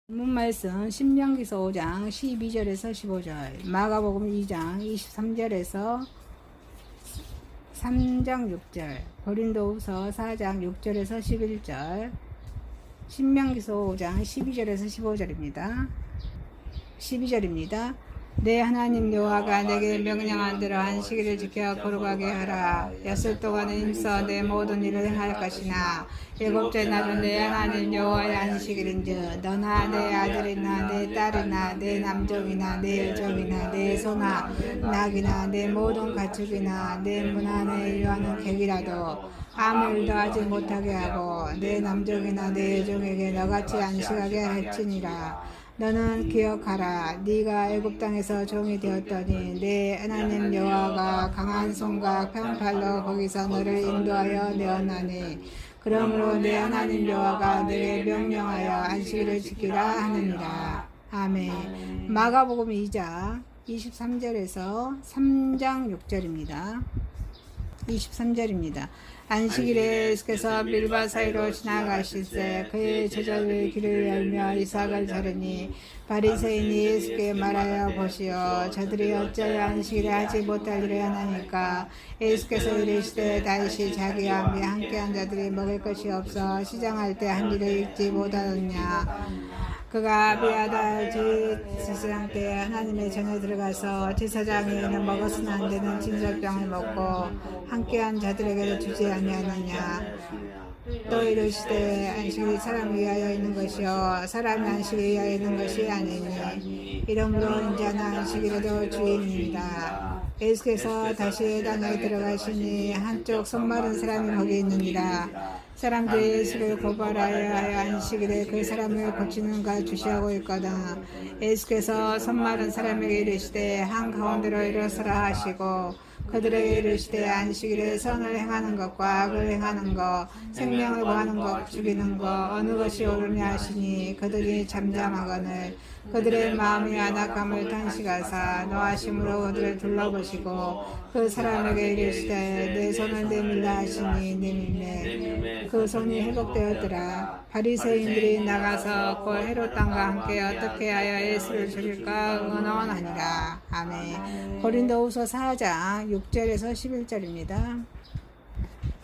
본문 말씀 신명기서 5장 12절에서 15절, 마가복음 2장 23절에서 3장 6절, 고린도후서 4장 6절에서 11절, 신명기서 5장 12절에서 15절입니다. 12절입니다. 내 하나님 여호와가 내게 명령한 대로 안식일을 지켜 거룩하게 하라. 엿새 동안 힘써 내 모든 일을 행할 것이나 일곱째 날은 내 하나님 여호와의 안식일인즉 너나 내 아들이나 내 딸이나 내 남종이나 내 여종이나 내 소나 낙이나 내 모든 가축이나 내 문 안에 일하는 객이라도 아무 일도 하지 못하게 하고 내 남종이나 내 여종에게 너같이 안식하게 할지니라. 너는 기억하라. 네가 애굽 땅에서 종이 되었더니 내 하나님 여호와가 강한 손과 평팔로 거기서 너를 인도하여 내었나니 그러므로 내 하나님 여호와가 내게 명령하여 안식일을 지키라 하느니라. 아멘. 마가복음 2장 23절에서 3장 6절입니다. 23절입니다. 안식일에 예수께서 밀바 사이로 지나가실새 그의 제자들의 길을 열며 이삭을 자르니 바리새인이 예수께 말하여 보시오 저들이 어찌하여 안식일에 하지 못할 일을 하나니까. 예수께서 이르시되 다윗이 자기와 함께한 자들이 먹을 것이 없어 시장할 때 한 일을 잊지 못하느냐. 그가 아비아달 제사장 때 하나님의 전에 들어가서 제사장이 먹어서는 안 되는 진설병을 먹고 함께한 자들에게 주지 아니하느냐. 또 이르시되 안식이 사람을 위하여 있는 것이요 사람이 안식을 위하여 있는 것이 아니니 이러므로 인자는 안식일에도 주인입니다. 예수께서 다시 땅에 들어가시니 한쪽 손마른 사람이 거기 있느니라. 사람들이 예수를 고발하여 안식일에 그 사람을 고치는가 주시하고 있거든. 예수께서 손마른 사람에게 이르시되 한가운데로 일어서라 하시고 그들에게 이르시되 안식일에 선을 행하는 것과 악을 행하는 것, 생명을 구하는 것, 죽이는 것 어느 것이 옳으냐 하시니 그들이 잠잠하거늘 그들의 마음이 안악함을 탄식하사 노하심으로 그들을 둘러보시고 그 사람에게 이르시되 내 손을 내밀라 하시니 내밀매 그 손이 회복되었더라. 바리새인들이 나가서 곧 헤롯 왕과 함께 어떻게 하여 예수를 죽일까 의논하니라. 아멘. 고린도후서 4장 6절에서 11절입니다.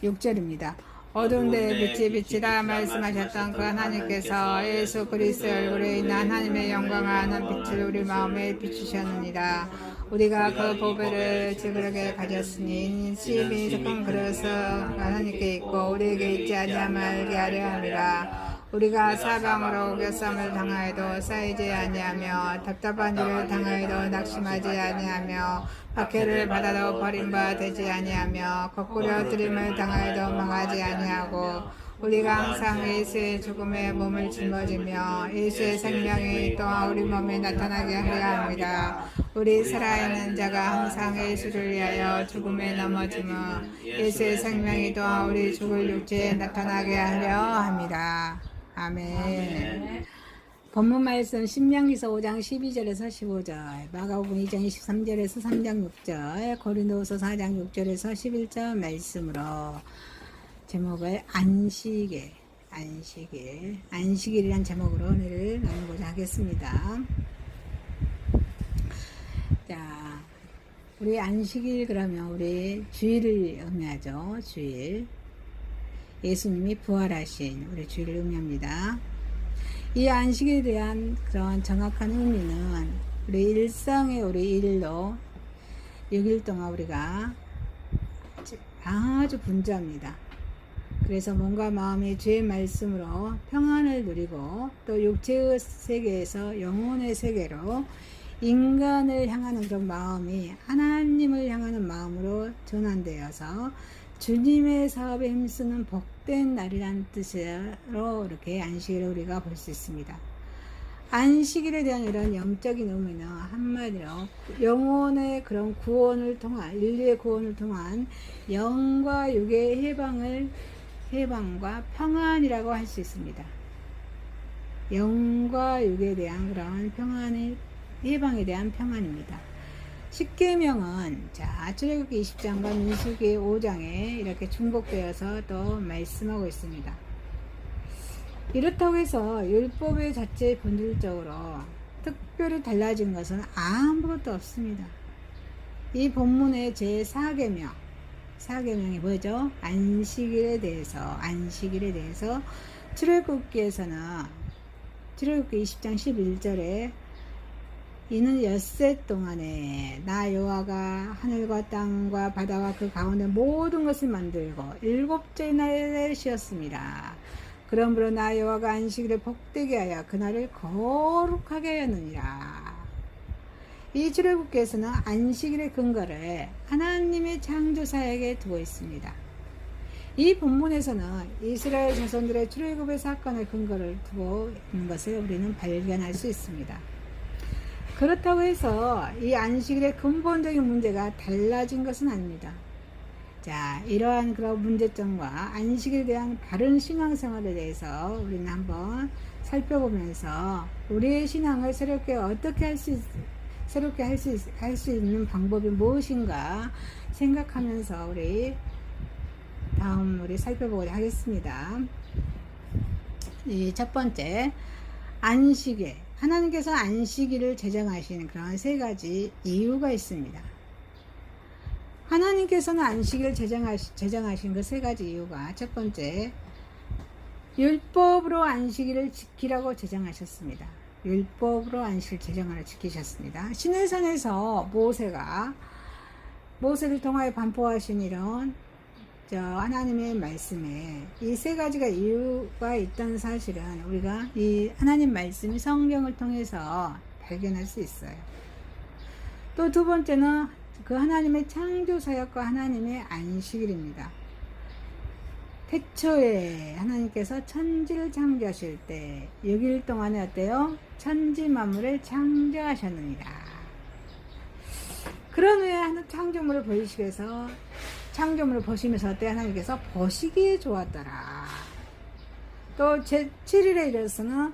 6절입니다. 어두운 데에 빛이라 말씀하셨던 그 하나님께서 예수 그리스도의 얼굴에 있는 하나님의 영광을 아는 빛을 우리 마음에 비추셨느니라. 우리가 그 보배를 지그러게 가졌으니 심히 속한 그릇은 하나님께 있고 우리에게 있지 아니함을 알게 하려 함이라. 우리가 사방으로 우겨쌈을 당하여도 쌓이지 아니하며 답답한 일을 당하여도 낙심하지 아니하며 박해를 받아도 버림바 되지 아니하며 거꾸로 들임을 당하여도 망하지 아니하고 우리가 항상 예수의 죽음에 몸을 짊어지며 예수의 생명이 또한 우리 몸에 나타나게 하려 합니다. 우리 살아있는 자가 항상 예수를 위하여 죽음에 넘어지며 예수의 생명이 또한 우리 죽을 육체에 나타나게 하려 합니다. 아멘. 본문 말씀 신명기서 5장 12절에서 15절, 마가복음 2장 23절에서 3장 6절, 고린도후서 4장 6절에서 11절 말씀으로 제목을 안식일이란 제목으로 오늘 나누고자 하겠습니다. 자, 우리 안식일 그러면 우리 주일을 의미하죠. 주일. 예수님이 부활하신 우리 주일을 의미합니다. 이 안식에 대한 그런 정확한 의미는 우리 일상의 우리 일로 6일 동안 우리가 아주 분주합니다. 그래서 몸과 마음이 주의 말씀으로 평안을 누리고 또 육체의 세계에서 영혼의 세계로 인간을 향하는 그런 마음이 하나님을 향하는 마음으로 전환되어서 주님의 사업에 힘쓰는 복된 날이라는 뜻으로 이렇게 안식일을 우리가 볼 수 있습니다. 안식일에 대한 이런 영적인 의미는 한마디로 영혼의 그런 구원을 통한 인류의 구원을 통한 영과 육의 해방과 평안이라고 할 수 있습니다. 영과 육에 대한 그런 해방에 대한 평안입니다. 십계명은 출애굽기 20장과 민수기 5장에 이렇게 중복되어서 또 말씀하고 있습니다. 이렇다고 해서 율법의 자체 본질적으로 특별히 달라진 것은 아무것도 없습니다. 이 본문의 제4계명, 4계명이 뭐죠? 안식일에 대해서 출애굽기에서는 출애굽기 20장 11절에 이는 엿새 동안에 나 여호와가 하늘과 땅과 바다와 그 가운데 모든 것을 만들고 일곱째 날에 쉬었습니다. 그러므로 나 여호와가 안식일을 복되게 하여 그날을 거룩하게 하였느니라. 이 출애굽기에서는 안식일의 근거를 하나님의 창조사에게 두고 있습니다. 이 본문에서는 이스라엘 자손들의 출애굽의 사건을 근거를 두고 있는 것을 우리는 발견할 수 있습니다. 그렇다고 해서 이 안식일의 근본적인 문제가 달라진 것은 아닙니다. 자, 이러한 그런 문제점과 안식일에 대한 바른 신앙생활에 대해서 우리는 한번 살펴보면서 우리의 신앙을 새롭게 어떻게 할 수 있는 방법이 무엇인가 생각하면서 우리 살펴보도록 하겠습니다. 이 첫 번째, 안식일. 하나님께서 안식일을 제정하신 그런 세 가지 이유가 있습니다. 하나님께서는 안식일을 제정하신 그 세 가지 이유가, 첫 번째, 율법으로 안식일을 지키라고 제정하셨습니다. 율법으로 안식일 제정하여 지키셨습니다. 시내산에서 모세를 통하여 반포하신 이런 하나님의 말씀에 이 세 가지가 이유가 있다는 사실은 우리가 이 하나님 말씀이 성경을 통해서 발견할 수 있어요. 또 두 번째는 그 하나님의 창조 사역과 하나님의 안식일입니다. 태초에 하나님께서 천지를 창조하실 때 6일 동안에 어때요? 천지 만물을 창조하셨느니라. 그런 후에 창조물을 보시면서 어때? 하나님께서 보시기에 좋았더라. 또 제7일에 이르러서는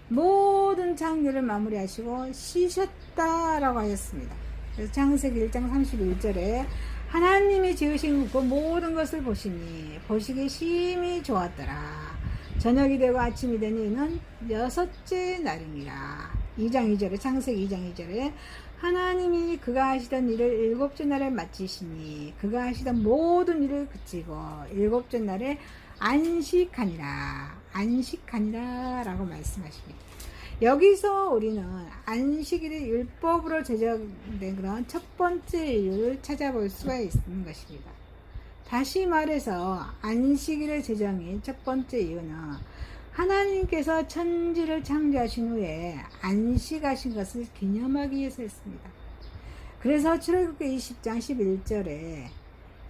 모든 창조를 마무리하시고 쉬셨다라고 하셨습니다. 그래서 창세기 1장 31절에 하나님이 지으신 그 모든 것을 보시기 심히 좋았더라. 저녁이 되고 아침이 되니 이는 6째 날이니라. 2장 2절에 창세기 2장 2절에 하나님이 그가 하시던 일을 7째 날에 마치시니 그가 하시던 모든 일을 그치고 7째 날에 안식하니라 라고 말씀하십니다. 여기서 우리는 안식일이 율법으로 제정된 그런 첫 번째 이유를 찾아볼 수가 있는 것입니다. 다시 말해서 안식일의 제정인 첫 번째 이유는 하나님께서 천지를 창조하신 후에 안식하신 것을 기념하기 위해서였습니다. 그래서 출애굽기 20장 11절에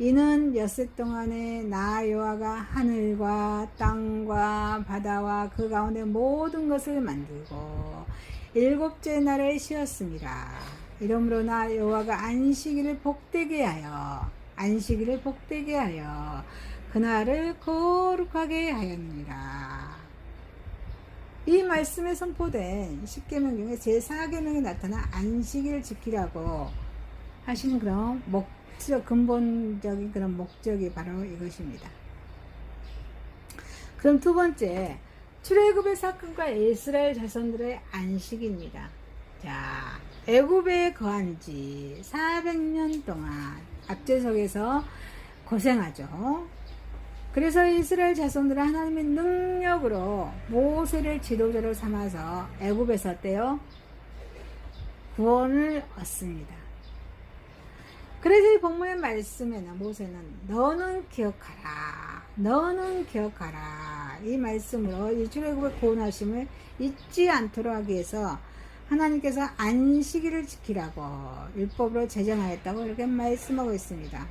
이는 엿새 동안에 나 여호와가 하늘과 땅과 바다와 그 가운데 모든 것을 만들고 7째 날에 쉬었습니다. 이러므로 나 여호와가 안식일을 복되게 하여 그날을 거룩하게 하였느니라. 이 말씀에 선포된 10계명 중에 제4계명에 나타난 안식일을 지키라고 하시는 그런 근본적인 그런 목적이 바로 이것입니다. 그럼 두 번째, 출애굽의 사건과 이스라엘 자손들의 안식입니다. 자, 애굽에 거한 지 400년 동안 압제석에서 고생하죠. 그래서 이스라엘 자손들은 하나님의 능력으로 모세를 지도자로 삼아서 애굽에서 어때요? 구원을 얻습니다. 그래서 이 본문의 말씀에는 모세는 너는 기억하라 이 말씀으로 이 출애굽의 구원하심을 잊지 않도록 하기 위해서 하나님께서 안식일을 지키라고 율법으로 제정하였다고 이렇게 말씀하고 있습니다.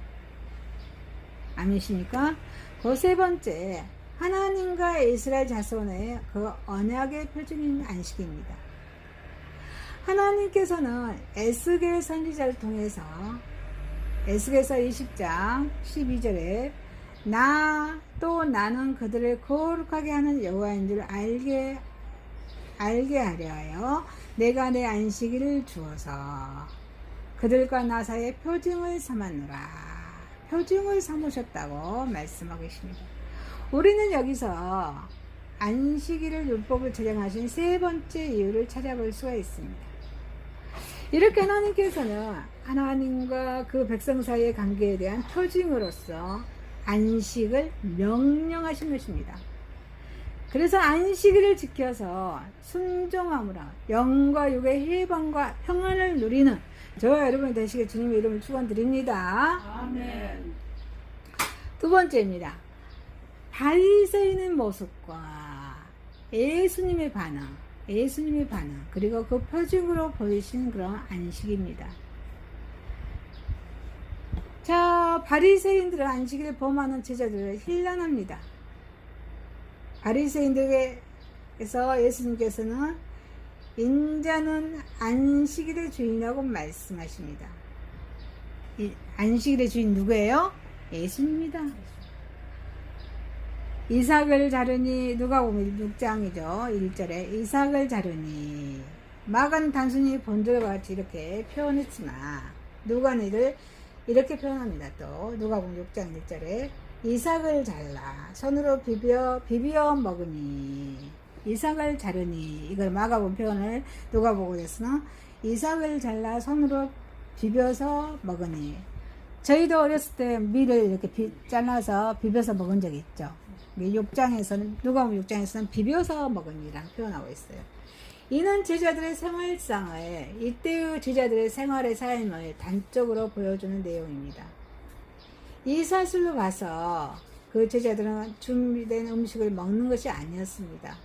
아니십니까? 그 세 번째, 하나님과 이스라엘 자손의 그 언약의 표준인 안식입니다. 하나님께서는 에스겔 선지자를 통해서 에스겔서 20장 12절에 나는 그들을 거룩하게 하는 여호와인 줄 알게 하려 하여 내가 내 안식일을 주어서 그들과 나 사이에 표징을 삼았노라. 표징을 삼으셨다고 말씀하고 계십니다. 우리는 여기서 안식일을 율법을 제정하신 세 번째 이유를 찾아볼 수가 있습니다. 이렇게 하나님께서는 하나님과 그 백성 사이의 관계에 대한 표징으로서 안식을 명령하신 것입니다. 그래서 안식일을 지켜서 순종함으로 영과 육의 해방과 평안을 누리는 저와 여러분이 되시길 주님의 이름을 축원드립니다. 아멘. 두 번째입니다. 바리새인의 모습과 예수님의 반응, 그리고 그 표징으로 보이신 그런 안식입니다. 자, 바리새인들은 안식일을 범하는 제자들을 힐난합니다. 바리새인들에게서 예수님께서는 인자는 안식일의 주인이라고 말씀하십니다. 이 안식일의 주인 누구예요? 예수님입니다. 이삭을 자르니, 누가복음 6장이죠. 1절에 이삭을 자르니, 막은 단순히 본절과 같이 이렇게 표현했지만 누가는 이를 이렇게 표현합니다. 또 누가복음 6장 1절에 이삭을 잘라 손으로 비벼 먹으니, 이삭을 자르니, 이걸 마가복음 표현을 누가복음에서는 이삭을 잘라 손으로 비벼서 먹으니. 저희도 어렸을 때 밀을 이렇게 잘라서 비벼서 먹은 적이 있죠. 누가복음 6장에서는 비벼서 먹으니라고 표현하고 있어요. 이는 제자들의 생활상을, 이때의 제자들의 생활의 삶을 단적으로 보여주는 내용입니다. 이 사슬로 봐서 그 제자들은 준비된 음식을 먹는 것이 아니었습니다.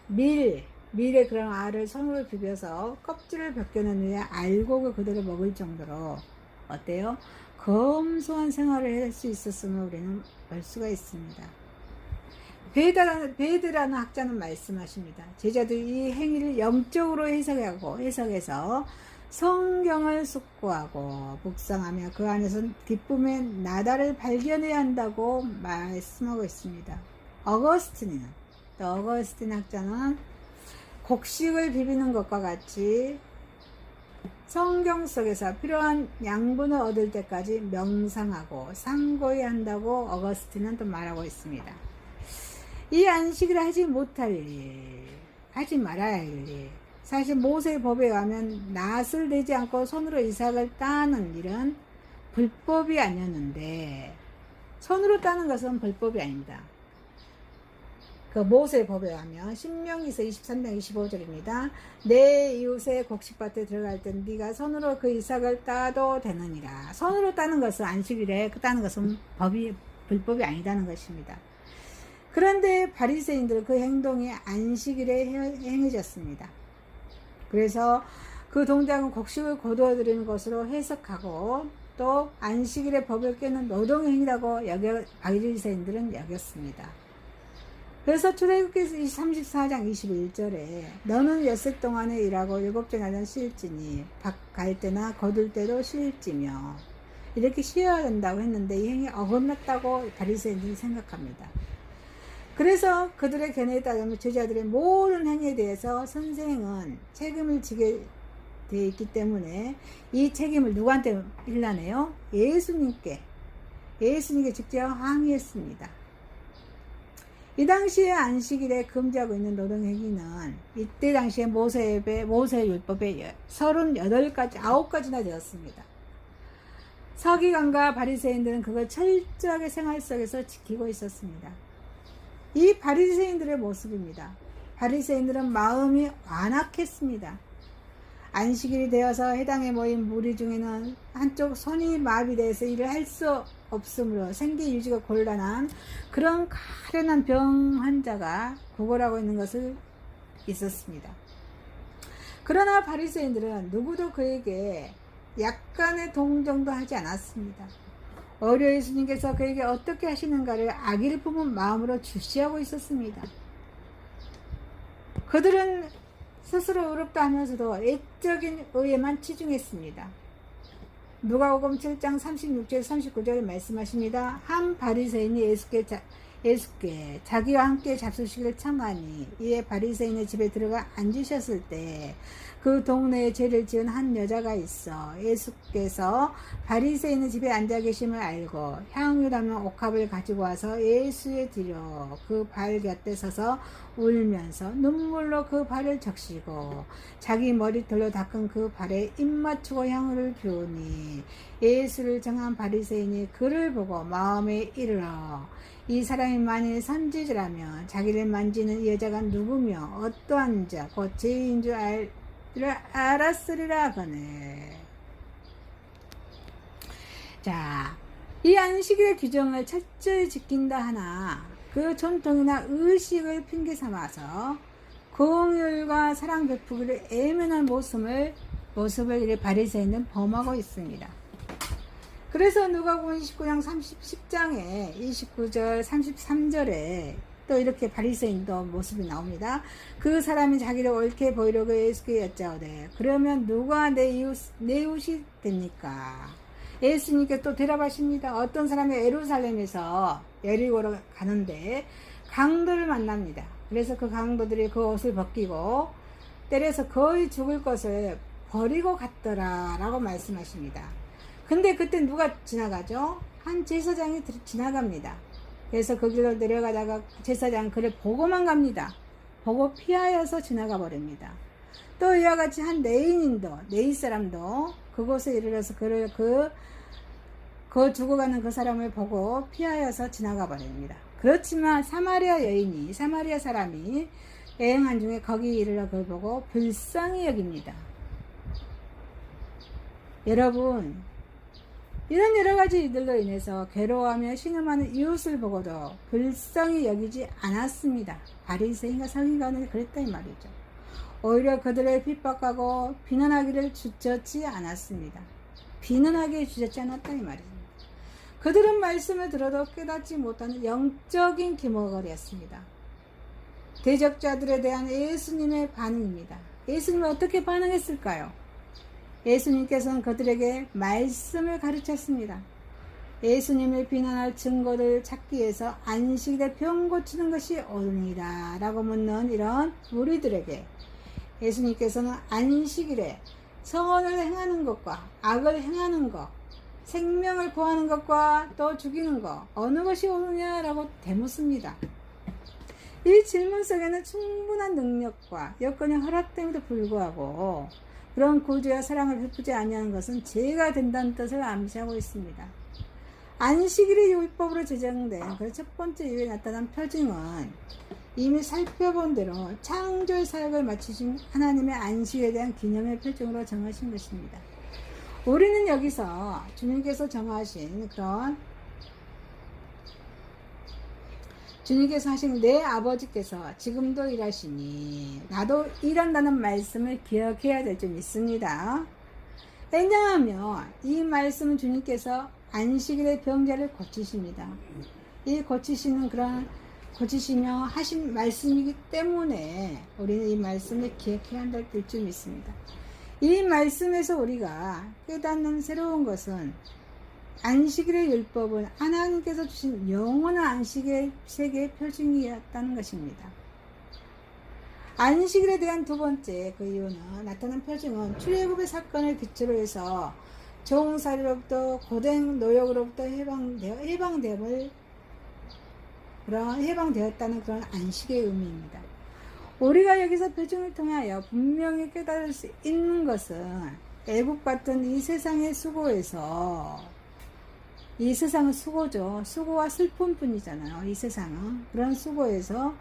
밀의 그런 알을 손으로 비벼서 껍질을 벗겨낸 후에 알곡을 그대로 먹을 정도로 어때요? 검소한 생활을 할 수 있었음을 우리는 볼 수가 있습니다. 베드라는 학자는 말씀하십니다. 제자들이 이 행위를 영적으로 해석해서 성경을 숙고하고 묵상하며 그 안에서 기쁨의 나다를 발견해야 한다고 말씀하고 있습니다. 어거스틴 학자는 곡식을 비비는 것과 같이 성경 속에서 필요한 양분을 얻을 때까지 명상하고 상고해야 한다고 어거스틴은 또 말하고 있습니다. 이 안식을 하지 못할 일, 하지 말아야 할 일, 사실 모세의 법에 의하면 낫을 내지 않고 손으로 이삭을 따는 일은 불법이 아니었는데, 손으로 따는 것은 불법이 아닙니다. 그 모세의 법에 의하면 신명기서 23장 25절입니다. 내 이웃의 곡식밭에 들어갈 때 네가 손으로 그 이삭을 따도 되느니라. 손으로 따는 것은 안식일에 따는 것은 불법이 아니다는 것입니다. 그런데 바리새인들은 그 행동이 안식일에 행해졌습니다. 그래서 그 동작은 곡식을 거두어들이는 것으로 해석하고 또 안식일의 법을 깨는 노동행위라고 바리새인들은 여겼습니다. 그래서 출애굽기 34장 21절에 너는 엿새 동안에 일하고 7째 날은 쉴지니 갈 때나 거둘 때도 쉴지며 이렇게 쉬어야 된다고 했는데 이 행위 어긋났다고 바리새인들이 생각합니다. 그래서 그들의 견해에 따르면 제자들의 모든 행위에 대해서 선생은 책임을 지게 되어 있기 때문에 이 책임을 누구한테 일러내요? 예수님께 직접 항의했습니다. 이 당시에 안식일에 금지하고 있는 노동행위는 이때 당시에 모세의 율법에 9가지나 되었습니다. 서기관과 바리새인들은 그걸 철저하게 생활 속에서 지키고 있었습니다. 이 바리새인들의 모습입니다. 바리새인들은 마음이 완악했습니다. 안식일이 되어서 해당에 모인 무리 중에는 한쪽 손이 마비돼서 일을 할 수 없으므로 생계 유지가 곤란한 그런 가련한 병 환자가 구걸하고 있는 것을 있었습니다. 그러나 바리새인들은 누구도 그에게 약간의 동정도 하지 않았습니다. 오히려 예수님께서 그에게 어떻게 하시는가를 악의를 품은 마음으로 주시하고 있었습니다. 그들은 스스로 의롭다 하면서도 외적인 의에만 치중했습니다. 누가복음 7장 36절 39절에 말씀하십니다. 한 바리새인이 예수께 자기와 함께 잡수시기를 청하니 이에 바리새인의 집에 들어가 앉으셨을 때 그 동네에 죄를 지은 한 여자가 있어 예수께서 바리새인의 집에 앉아 계심을 알고 향유라는 옥합을 가지고 와서 예수에 드려 그 발 곁에 서서 울면서 눈물로 그 발을 적시고 자기 머리털로 닦은 그 발에 입 맞추고 향유를 부으니 예수를 정한 바리새인이 그를 보고 마음에 이르러 이 사람이 만일 선지자라면 자기를 만지는 이 여자가 누구며 어떠한 자 곧 죄인 줄 알았으리라 하거늘. 자, 이 안식일의 규정을 철저히 지킨다 하나 그 전통이나 의식을 핑계 삼아서 긍휼과 사랑 베푸기를 애면한 모습을 이 바리새인은 범하고 있습니다. 그래서 누가복음 29장 10장에 29절 33절에 또 이렇게 바리새인도 모습이 나옵니다. 그 사람이 자기를 옳게 보이려고 예수께 여짜오되 그러면 누가 내 이웃이 됩니까? 예수님께 또 대답하십니다. 어떤 사람이 예루살렘에서 여리고로 가는데 강도를 만납니다. 그래서 그 강도들이 그 옷을 벗기고 때려서 거의 죽을 것을 버리고 갔더라 라고 말씀하십니다. 근데 그때 누가 지나가죠? 한 제사장이 지나갑니다. 그래서 그 길로 내려가다가 제사장 그를 보고만 갑니다. 보고 피하여서 지나가 버립니다. 또 이와 같이 한 네인 사람도 그곳에 이르러서 그를 그 죽어가는 그 사람을 보고 피하여서 지나가 버립니다. 그렇지만 사마리아 사람이 여행한 중에 거기 이르러 그를 보고 불쌍히 여깁니다. 여러분, 이런 여러 가지 일들로 인해서 괴로워하며 신음하는 이웃을 보고도 불쌍히 여기지 않았습니다. 바리새인과 서기관은 그랬다 이 말이죠. 오히려 그들을 핍박하고 비난하기를 주저치 않았습니다. 비난하게 주저치 않았다 이 말입니다. 그들은 말씀을 들어도 깨닫지 못하는 영적인 기머거리였습니다. 대적자들에 대한 예수님의 반응입니다. 예수님은 어떻게 반응했을까요? 예수님께서는 그들에게 말씀을 가르쳤습니다. 예수님을 비난할 증거를 찾기 위해서 안식일에 병 고치는 것이 옳으니라 라고 묻는 이런 무리들에게 예수님께서는 안식일에 선을 행하는 것과 악을 행하는 것, 생명을 구하는 것과 또 죽이는 것 어느 것이 옳으냐라고 되묻습니다. 이 질문 속에는 충분한 능력과 여건이 허락됨에도 불구하고 그런 구주와 사랑을 베푸지 아니하는 것은 죄가 된다는 뜻을 암시하고 있습니다. 안식일이 율법으로 제정된 그 첫 번째 이유에 나타난 표징은 이미 살펴본 대로 창조 사역을 마치신 하나님의 안식에 대한 기념의 표징으로 정하신 것입니다. 우리는 여기서 주님께서 정하신 주님께서 하신 내 아버지께서 지금도 일하시니 나도 일한다는 말씀을 기억해야 될 줄 믿습니다. 왜냐하면 이 말씀은 주님께서 안식일의 병자를 고치십니다. 이 고치시며 하신 말씀이기 때문에 우리는 이 말씀을 기억해야 될 줄 믿습니다. 이 말씀에서 우리가 깨닫는 새로운 것은 안식일의 율법은 하나님께서 주신 영원한 안식의 세계의 표징이었다는 것입니다. 안식일에 대한 두 번째 그 이유는 나타난 표징은 출애굽의 사건을 기초로 해서 종살이로부터 고된 노역으로부터 해방되었다는 그런 안식의 의미입니다. 우리가 여기서 표징을 통하여 분명히 깨달을 수 있는 것은 애국 같은 이 세상의 수고에서 이 세상은 수고죠. 수고와 슬픔뿐이잖아요. 이 세상은 그런 수고에서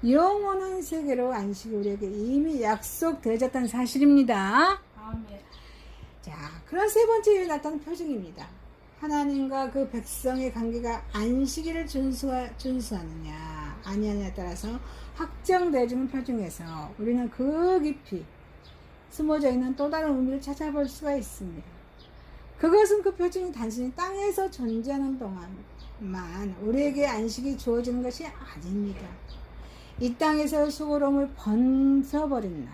영원한 세계로 안식이 우리에게 이미 약속되어졌다는 사실입니다. 아멘. 자, 그런 세 번째 일에 나타난 표징입니다. 하나님과 그 백성의 관계가 안식일을 준수하느냐 아니하느냐에 따라서 확정되어지는 표징에서 우리는 그 깊이 숨어져 있는 또 다른 의미를 찾아볼 수가 있습니다. 그것은 그 표징이 단순히 땅에서 존재하는 동안만 우리에게 안식이 주어지는 것이 아닙니다. 이 땅에서 수고로움을 벗어버린 날,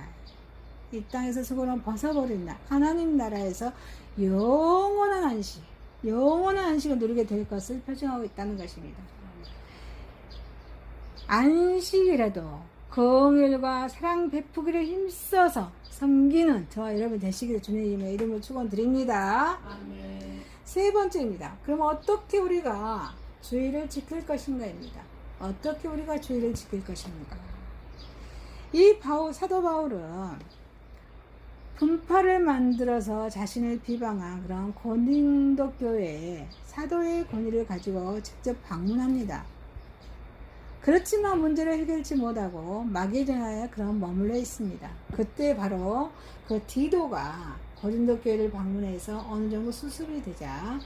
이 땅에서 수고로움을 벗어버린 날, 하나님 나라에서 영원한 안식을 누리게 될 것을 표징하고 있다는 것입니다. 안식이라도 긍휼과 사랑 베푸기를 힘써서 섬기는 저와 여러분 되시기를 주님의 이름으로 축원드립니다. 세 번째입니다. 그럼 어떻게 우리가 주의를 지킬 것인가입니다. 어떻게 우리가 주의를 지킬 것인가? 이 사도 바울은 분파를 만들어서 자신을 비방한 그런 고린도 교회에 사도의 권위를 가지고 직접 방문합니다. 그렇지만 문제를 해결치 못하고 마게도냐에 그런 머물러 있습니다. 그때 바로 그 디도가 고린도 교회를 방문해서 어느 정도 수습이 되자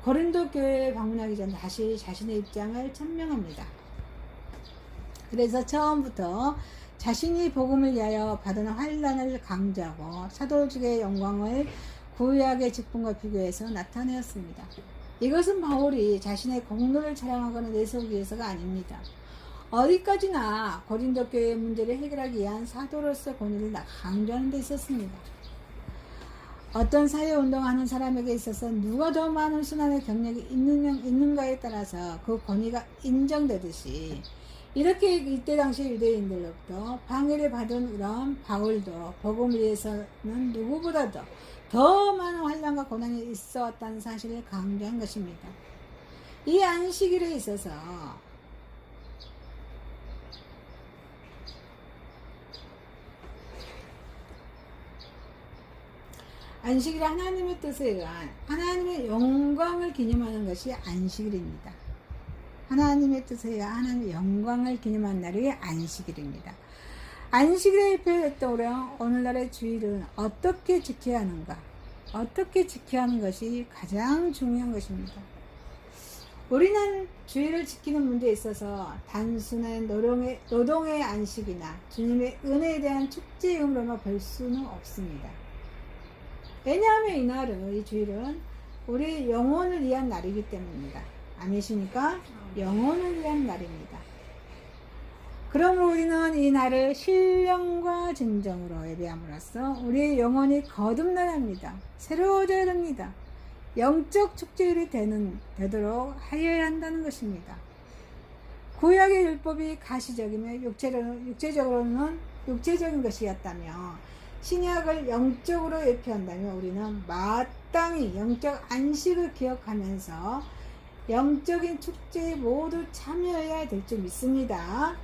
고린도 교회에 방문하기 전 다시 자신의 입장을 천명합니다. 그래서 처음부터 자신이 복음을 위하여 받은 환난을 강조하고 사도직의 영광을 구약의 직분과 비교해서 나타내었습니다. 이것은 바울이 자신의 공로를 자랑하거나 내세우기 위해서가 아닙니다. 어디까지나 고린도 교회의 문제를 해결하기 위한 사도로서 권위를 강조하는 데 있었습니다. 어떤 사회운동하는 사람에게 있어서 누가 더 많은 순환의 경력이 있는가에 따라서 그 권위가 인정되듯이 이렇게 이때 당시 유대인들로부터 방해를 받은 그런 바울도 복음을 위해서는 누구보다도 더 많은 환난과 고난이 있었다는 사실을 강조한 것입니다. 이 안식일에 있어서 안식일은 하나님의 뜻에 의한 하나님의 영광을 기념하는 것이 안식일입니다. 하나님의 뜻에 의한 하나님의 영광을 기념하는 날이 안식일입니다. 안식일에 표현했던 우리 오늘날의 주일은 어떻게 지켜야 하는가? 어떻게 지켜야 하는 것이 가장 중요한 것입니다. 우리는 주일을 지키는 문제에 있어서 단순한 노동의 안식이나 주님의 은혜에 대한 축제임으로만 볼 수는 없습니다. 왜냐하면 이 날은, 이 주일은 우리 영혼을 위한 날이기 때문입니다. 아니십니까? 영혼을 위한 날입니다. 그러므로 우리는 이 날을 신령과 진정으로 예배함으로써 우리의 영혼이 거듭나야 합니다. 새로워져야 됩니다. 영적 축제일이 되도록 하여야 한다는 것입니다. 구약의 율법이 가시적이며 육체적으로는 육체적인 것이었다며 신약을 영적으로 예표한다면 우리는 마땅히 영적 안식을 기억하면서 영적인 축제에 모두 참여해야 될 줄 믿습니다.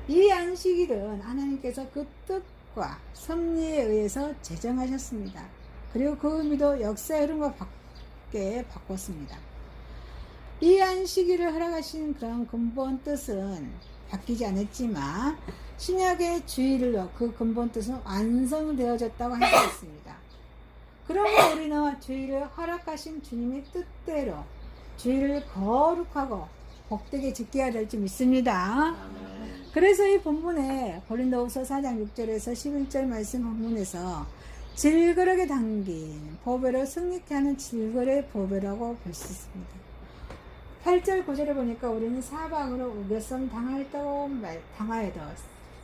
이 안식일은 하나님께서 그 뜻과 섭리에 의해서 제정하셨습니다. 그리고 그 의미도 역사의 흐름과 밖에 바꿨습니다. 이 안식일을 허락하신 그런 근본 뜻은 바뀌지 않았지만 신약의 주일로 그 근본 뜻은 완성되어졌다고 할 수 있습니다. 그러면 우리는 주일을 허락하신 주님의 뜻대로 주일을 거룩하고 복되게 지켜야 될 줄 믿습니다. 그래서 이 본문에 고린도후서 4장 6절에서 11절 말씀 본문에서 질그릇에 담긴 보배로 승리케 하는 질그릇의 보배라고 볼 수 있습니다. 8절 9절을 보니까 우리는 사방으로 우겨성 당하여도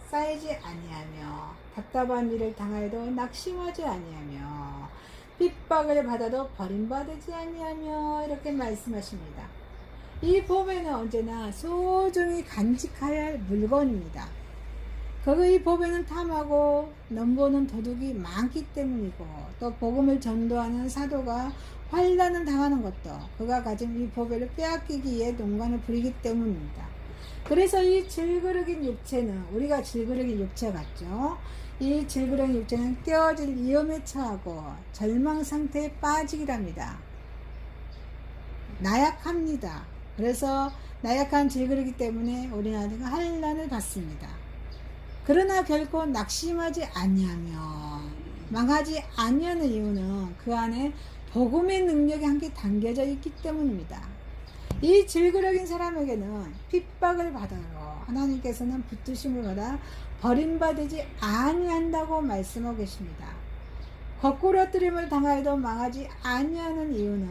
쌓이지 아니하며 답답한 일을 당하여도 낙심하지 아니하며 핍박을 받아도 버림받지 아니하며 이렇게 말씀하십니다. 이 보배는 언제나 소중히 간직해야 할 물건입니다. 이 보배는 탐하고 넘보는 도둑이 많기 때문이고 또 복음을 전도하는 사도가 환난을 당하는 것도 그가 가진 이 보배를 빼앗기기 위해 농간을 부리기 때문입니다. 그래서 이 질그릇인 육체는 우리가 질그릇인 육체 같죠. 이 질그릇인 육체는 깨어질 위험에 처하고 절망 상태에 빠지기랍니다. 나약합니다. 그래서 나약한 질그릇이기 때문에 우리는 환난을 받습니다. 그러나 결코 낙심하지 아니하며 망하지 아니하는 이유는 그 안에 복음의 능력이 함께 담겨져 있기 때문입니다. 이 질그릇인 사람에게는 핍박을 받아요. 하나님께서는 붙드심을 받아 버림받지 아니한다고 말씀하고 계십니다. 거꾸러뜨림을 당하여도 망하지 아니하는 이유는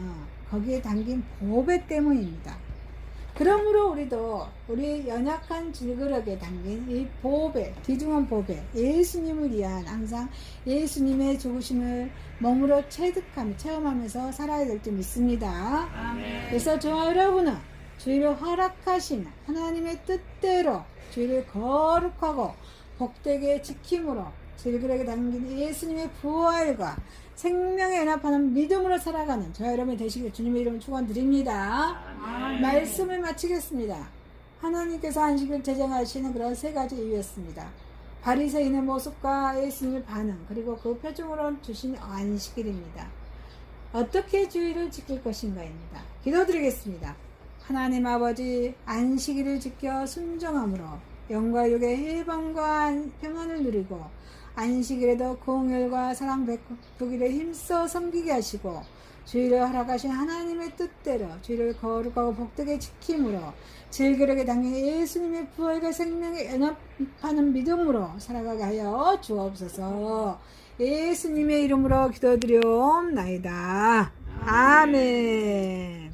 거기에 담긴 보배 때문입니다. 그러므로 우리도 우리 연약한 질그릇에 담긴 이 보배, 귀중한 보배, 예수님을 위한 항상 예수님의 죽으심을 몸으로 체험하면서 살아야 될 줄 믿습니다. 아멘. 그래서 저와 여러분은 주의를 허락하신 하나님의 뜻대로 주의를 거룩하고 복되게 지킴으로 질그레게 담긴 예수님의 부활과 생명에 연합하는 믿음으로 살아가는 저와 여러분이 되시길 주님의 이름으로 축원드립니다. 말씀을 마치겠습니다. 하나님께서 안식을 제정하시는 그런 세 가지 이유였습니다. 바리새인의 모습과 예수님의 반응, 그리고 그 표정으로 주신 안식일입니다. 어떻게 주의를 지킬 것인가입니다. 기도드리겠습니다. 하나님 아버지, 안식일을 지켜 순종함으로 영과 육의 해방과 평안을 누리고 안식일에도 공혈과 사랑 베푸기를 힘써 섬기게 하시고 주의를 허락하신 하나님의 뜻대로 주의를 거룩하고 복되게 지킴으로 질그릇에 담긴 예수님의 부활과 생명에 연합하는 믿음으로 살아가게 하여 주옵소서. 예수님의 이름으로 기도드리옵나이다. 아멘.